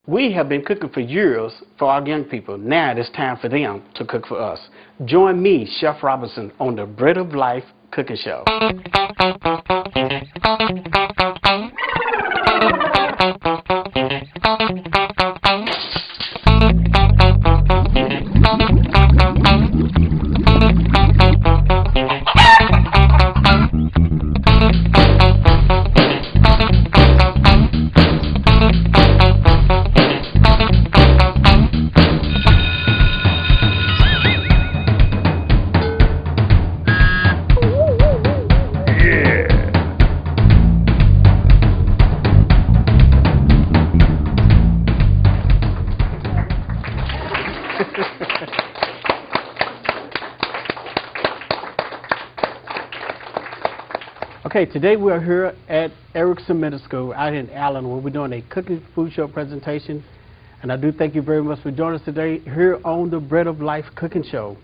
We have been cooking for years for our young people. Now it is time for them to cook for us. Join me, Chef Robinson, on the Bread of Life Cooking Show. Okay, today we are here at Ericsson Middle School out in Allen where we're doing a cooking food show presentation. And I do thank you very much for joining us today here on the Bread of Life Cooking Show.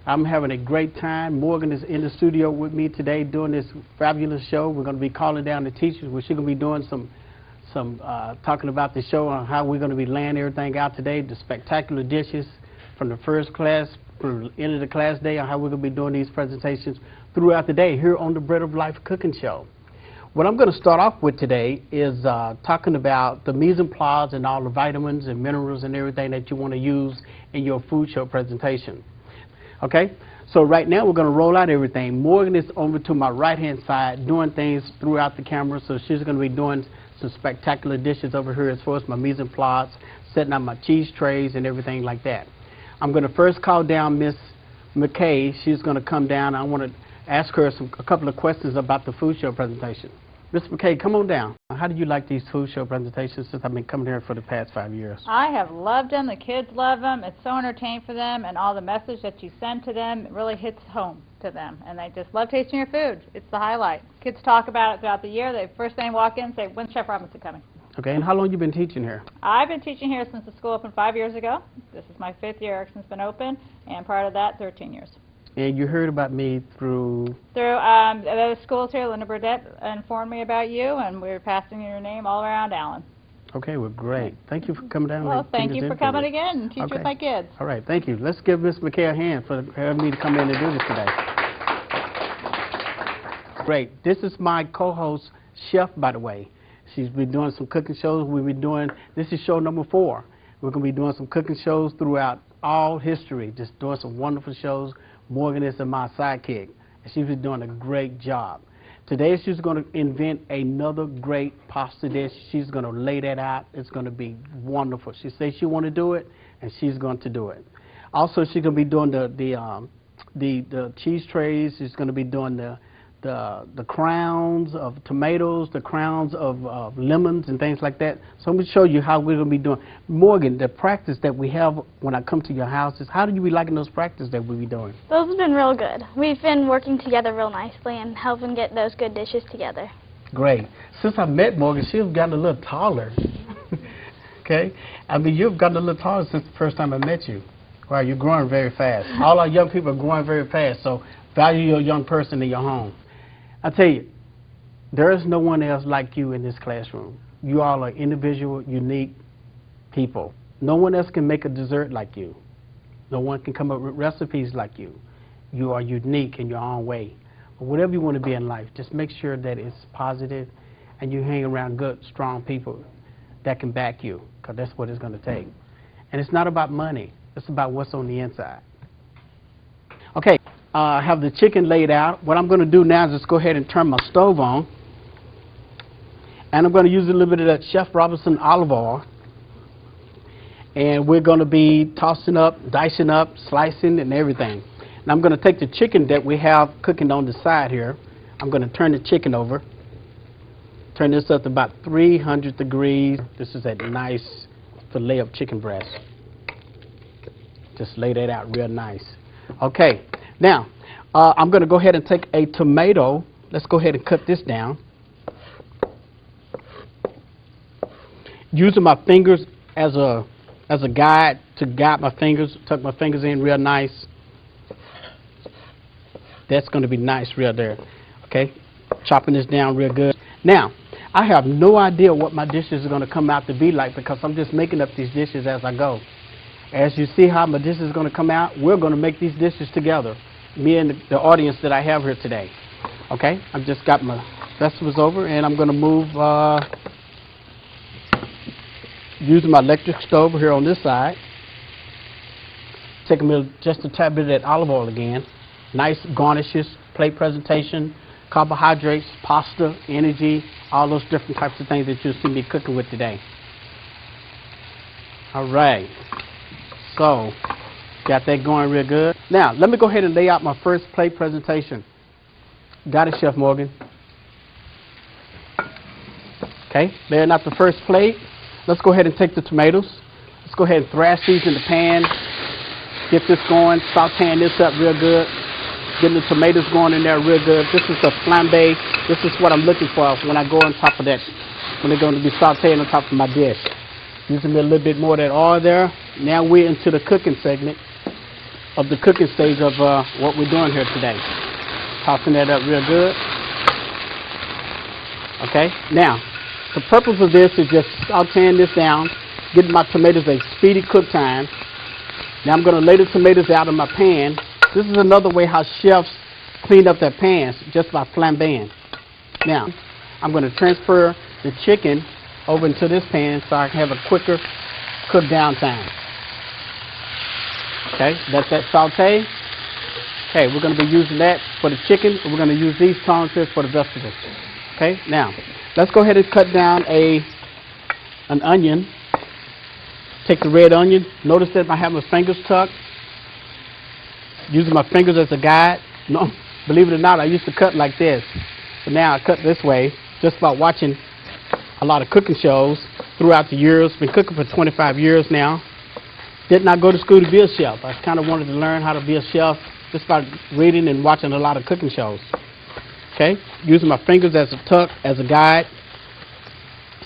I'm having a great time. Morgan is in the studio with me today doing this fabulous show. We're going to be calling down the teachers. We're going to be doing some talking about the show on how we're going to be laying everything out today, the spectacular dishes from the first class through the end of the class day on how we're going to be doing these presentations throughout the day here on the Bread of Life Cooking Show. What I'm going to start off with today is talking about the mise en place and all the vitamins and minerals and everything that you want to use in your food show presentation. Okay, so right now we're going to roll out everything. Morgan is over to my right-hand side doing things throughout the camera, so she's going to be doing some spectacular dishes over here as far as my mise en place, setting up my cheese trays and everything like that. I'm going to first call down Miss McKay. She's going to come down. I want to ask her a couple of questions about the food show presentation. Miss McKay, come on down. How do you like these food show presentations since I've been coming here for the past 5 years? I have loved them. The kids love them. It's so entertaining for them, and all the message that you send to them, it really hits home to them, and they just love tasting your food. It's the highlight. Kids talk about it throughout the year. They first thing walk in and say, "When's Chef Robinson coming?" Okay, and how long have you been teaching here? I've been teaching here since the school opened 5 years ago. This is my 5th year Ericsson's been open, and prior to that, 13 years. And you heard about me through? Through the schools here. Linda Burdett informed me about you, and we're passing your name all around Allen. Okay, well, great. Thank you for coming down. Well, thank you for coming again and teach with my kids. All right, thank you. Let's give Miss McKay a hand for having me to come in and do this today. Great. This is my co-host, Chef, by the way. She's been doing some cooking shows. We've been doing, this is show number 4. We're going to be doing some cooking shows throughout all history, just doing some wonderful shows. Morgan is my sidekick, and she's been doing a great job. Today she's going to invent another great pasta dish. She's going to lay that out. It's going to be wonderful. She says she wants to do it, and she's going to do it. Also, she's going to be doing the cheese trays. She's going to be doing the crowns of tomatoes, the crowns of lemons and things like that. So I'm going to show you how we're going to be doing. Morgan, the practice that we have when I come to your house is, how do you be liking those practices that we'll be doing? Those have been real good. We've been working together real nicely and helping get those good dishes together. Great. Since I met Morgan, she's gotten a little taller. Okay? I mean, you've gotten a little taller since the first time I met you. Wow, you're growing very fast. All our young people are growing very fast, so value your young person in your home. I tell you, there is no one else like you in this classroom. You all are individual, unique people. No one else can make a dessert like you. No one can come up with recipes like you. You are unique in your own way. But whatever you want to be in life, just make sure that it's positive and you hang around good, strong people that can back you, because that's what it's going to take. And it's not about money. It's about what's on the inside. Okay. I have the chicken laid out. What I'm going to do now is just go ahead and turn my stove on. And I'm going to use a little bit of that Chef Robinson olive oil. And we're going to be tossing up, dicing up, slicing, and everything. And I'm going to take the chicken that we have cooking on the side here. I'm going to turn the chicken over. Turn this up to about 300 degrees. This is that nice fillet of chicken breast. Just lay that out real nice. Okay. Now, I'm going to go ahead and take a tomato. Let's go ahead and cut this down. Using my fingers as a guide to guide my fingers, tuck my fingers in real nice. That's going to be nice real there. Okay, chopping this down real good. Now, I have no idea what my dishes are going to come out to be like because I'm just making up these dishes as I go. As you see how my dishes are going to come out, we're going to make these dishes together, me and the audience that I have here today. Okay, I've just got my vegetables over, and I'm going to move, using my electric stove here on this side. Take just a tad bit of that olive oil again. Nice garnishes, plate presentation, carbohydrates, pasta, energy, all those different types of things that you'll see me cooking with today. All right, so got that going real good. Now, let me go ahead and lay out my first plate presentation. Got it, Chef Morgan. Okay, laying out the first plate. Let's go ahead and take the tomatoes. Let's go ahead and thrash these in the pan. Get this going, sauteing this up real good. Getting the tomatoes going in there real good. This is a flambe. This is what I'm looking for when I go on top of that, when they're going to be sauteing on top of my dish. Using a little bit more of that oil there. Now we're into the cooking segment of the cooking stage of what we're doing here today. Tossing that up real good. Okay, now the purpose of this is just sauteing this down, getting my tomatoes a speedy cook time. Now I'm going to lay the tomatoes out in my pan. This is another way how chefs clean up their pans, just by flambeing. Now, I'm going to transfer the chicken over into this pan so I can have a quicker cook down time. Okay, let that saute. Okay, we're going to be using that for the chicken, and we're going to use these tongs here for the vegetables. Okay, now, let's go ahead and cut down an onion. Take the red onion. Notice that I have my fingers tucked. Using my fingers as a guide. No, believe it or not, I used to cut like this. But now I cut this way, just by watching a lot of cooking shows throughout the years. Been cooking for 25 years now. Did not go to school to be a chef. I kind of wanted to learn how to be a chef just by reading and watching a lot of cooking shows. Okay, using my fingers as a tuck, as a guide.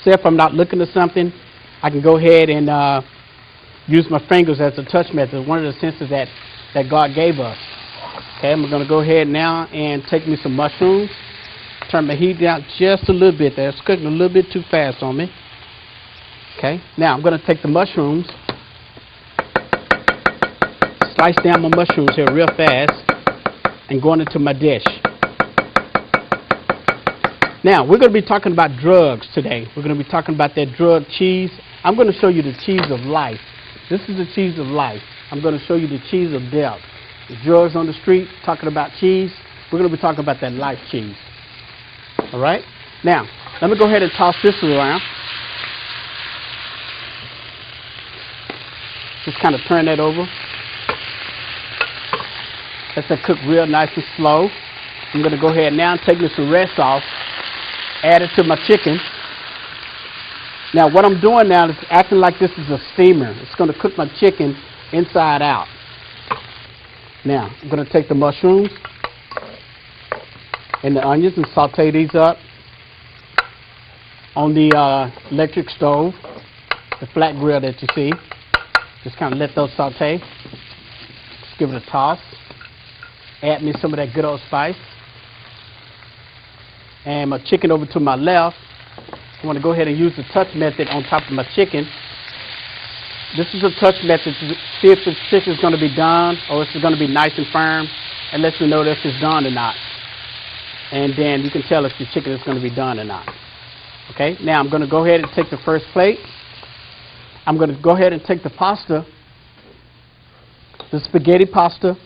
Say if I'm not looking at something, I can go ahead and use my fingers as a touch method, one of the senses that God gave us. Okay, I'm going to go ahead now and take me some mushrooms. Turn my heat down just a little bit there. It's cooking a little bit too fast on me. Okay, now I'm going to take the mushrooms, slice down my mushrooms here real fast, and going into my dish. Now, we're going to be talking about drugs today. We're going to be talking about that drug cheese. I'm going to show you the cheese of life. This is the cheese of life. I'm going to show you the cheese of death. The drugs on the street, talking about cheese. We're going to be talking about that life cheese. All right? Now, let me go ahead and toss this around. Just kind of turn that over. Let that cook real nice and slow. I'm going to go ahead now and take me some red sauce. Add it to my chicken. Now what I'm doing now is acting like this is a steamer. It's going to cook my chicken inside out. Now I'm going to take the mushrooms and the onions and saute these up on the electric stove, the flat grill that you see. Just kind of let those saute. Just give it a toss. Add me some of that good old spice. And my chicken over to my left. I want to go ahead and use the touch method on top of my chicken. This is a touch method to see if the chicken is going to be done or if it's going to be nice and firm. It lets me know if it's done or not. And then you can tell if the chicken is going to be done or not. Okay, now I'm going to go ahead and take the first plate. I'm going to go ahead and take the pasta, the spaghetti pasta,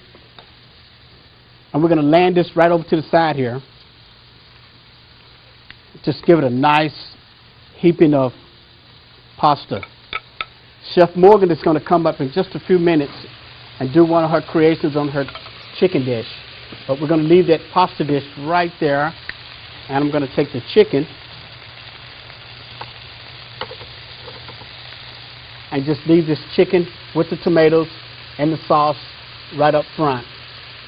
and we're going to land this right over to the side here. Just give it a nice heaping of pasta. Chef Morgan is going to come up in just a few minutes and do one of her creations on her chicken dish. But we're going to leave that pasta dish right there, and I'm going to take the chicken and just leave this chicken with the tomatoes and the sauce right up front.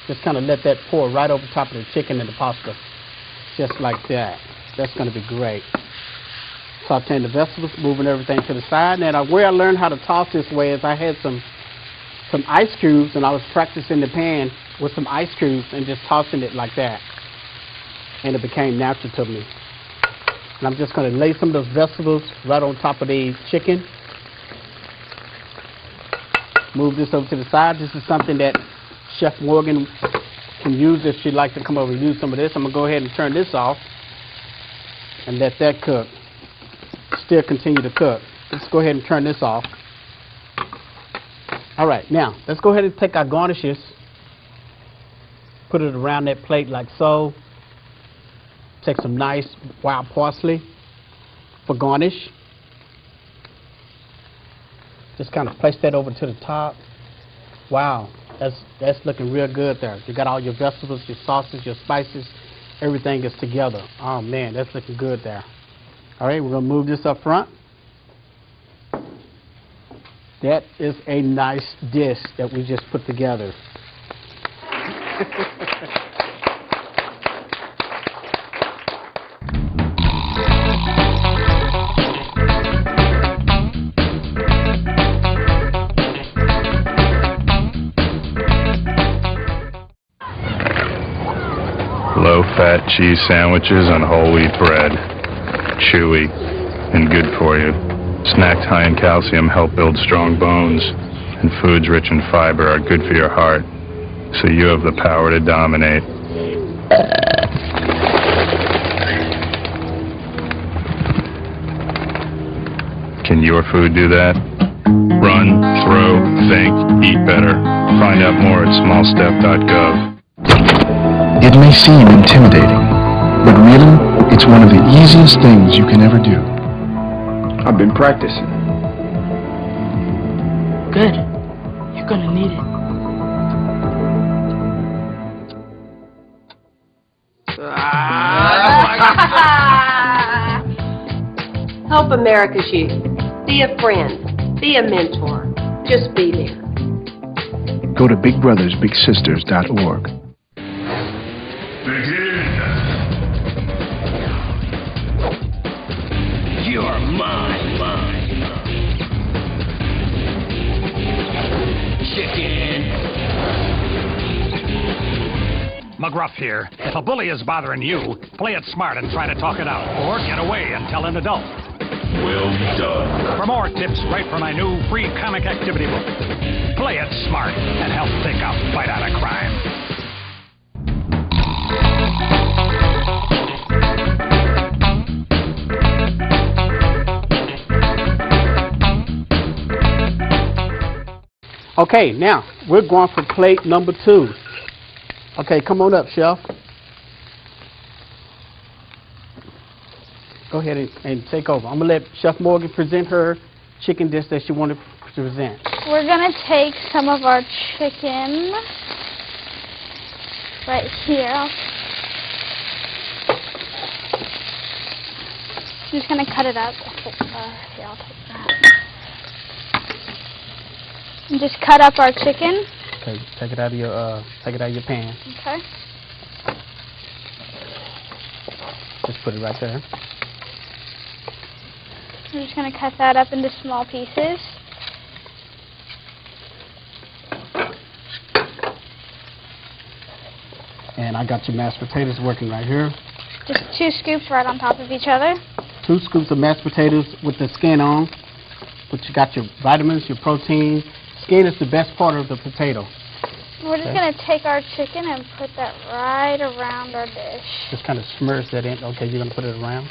Just kind of let that pour right over top of the chicken and the pasta, just like that. That's going to be great. Sauteing the vegetables, moving everything to the side. Now, where I learned how to toss this way is I had some ice cubes, and I was practicing the pan with some ice cubes and just tossing it like that. And it became natural to me. And I'm just going to lay some of those vegetables right on top of the chicken. Move this over to the side. This is something that Chef Morgan can use if she'd like to come over and use some of this. I'm going to go ahead and turn this off and let that cook. Still continue to cook. Let's go ahead and turn this off. All right, now let's go ahead and take our garnishes, put it around that plate like so. Take some nice wild parsley for garnish. Just kind of place that over to the top. Wow, that's looking real good there. You got all your vegetables, your sauces, your spices, everything is together. Oh man, that's looking good there. All right, we're gonna move this up front. That is a nice dish that we just put together. Low-fat cheese sandwiches on whole wheat bread. Chewy and good for you. Snacks high in calcium help build strong bones, and foods rich in fiber are good for your heart. So you have the power to dominate. Can your food do that? Run, throw, think, eat better. Find out more at smallstep.gov. It may seem intimidating, but really, it's one of the easiest things you can ever do. I've been practicing. Good. You're gonna need it. Help America's youth. Be a friend. Be a mentor. Just be there. Go to bigbrothersbigsisters.org. You're mine. Chicken. McGruff here. If a bully is bothering you, play it smart and try to talk it out. Or get away and tell an adult. Well done. For more tips, write for my new free comic activity book. Play it smart and help take a fight out of crime. Okay, now we're going for plate number 2. Okay, come on up, Chef. Go ahead and take over. I'm going to let Chef Morgan present her chicken dish that she wanted to present. We're going to take some of our chicken right here. I'm just going to cut it up. Here, I'll take that. And just cut up our chicken. Okay, take it out of your pan. Okay. Just put it right there. I'm just going to cut that up into small pieces. And I got your mashed potatoes working right here. Just 2 scoops right on top of each other. 2 scoops of mashed potatoes with the skin on. But you got your vitamins, your protein. Skin is the best part of the potato. We're just going to take our chicken and put that right around our dish. Just kind of smudge that in. Okay, you're going to put it around.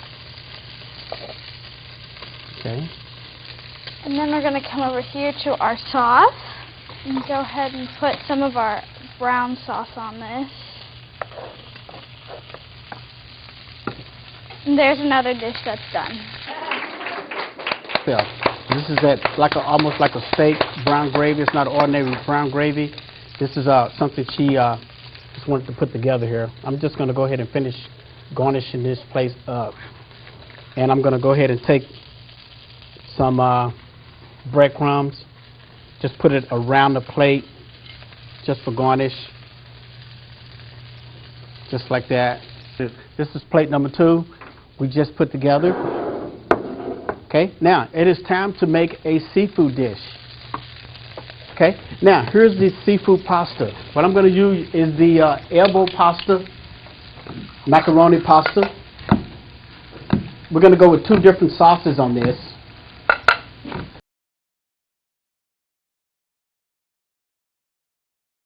Okay. And then we're going to come over here to our sauce and go ahead and put some of our brown sauce on this. And there's another dish that's done. Yeah. This is almost like a steak brown gravy. It's not ordinary brown gravy. This is something she just wanted to put together here. I'm just going to go ahead and finish garnishing this place up. And I'm going to go ahead and take some breadcrumbs. Just put it around the plate just for garnish. Just like that. This is plate number 2 we just put together. Okay, now it is time to make a seafood dish. Okay, now here's the seafood pasta. What I'm going to use is the elbow pasta, macaroni pasta. we're going to go with 2 different sauces on this.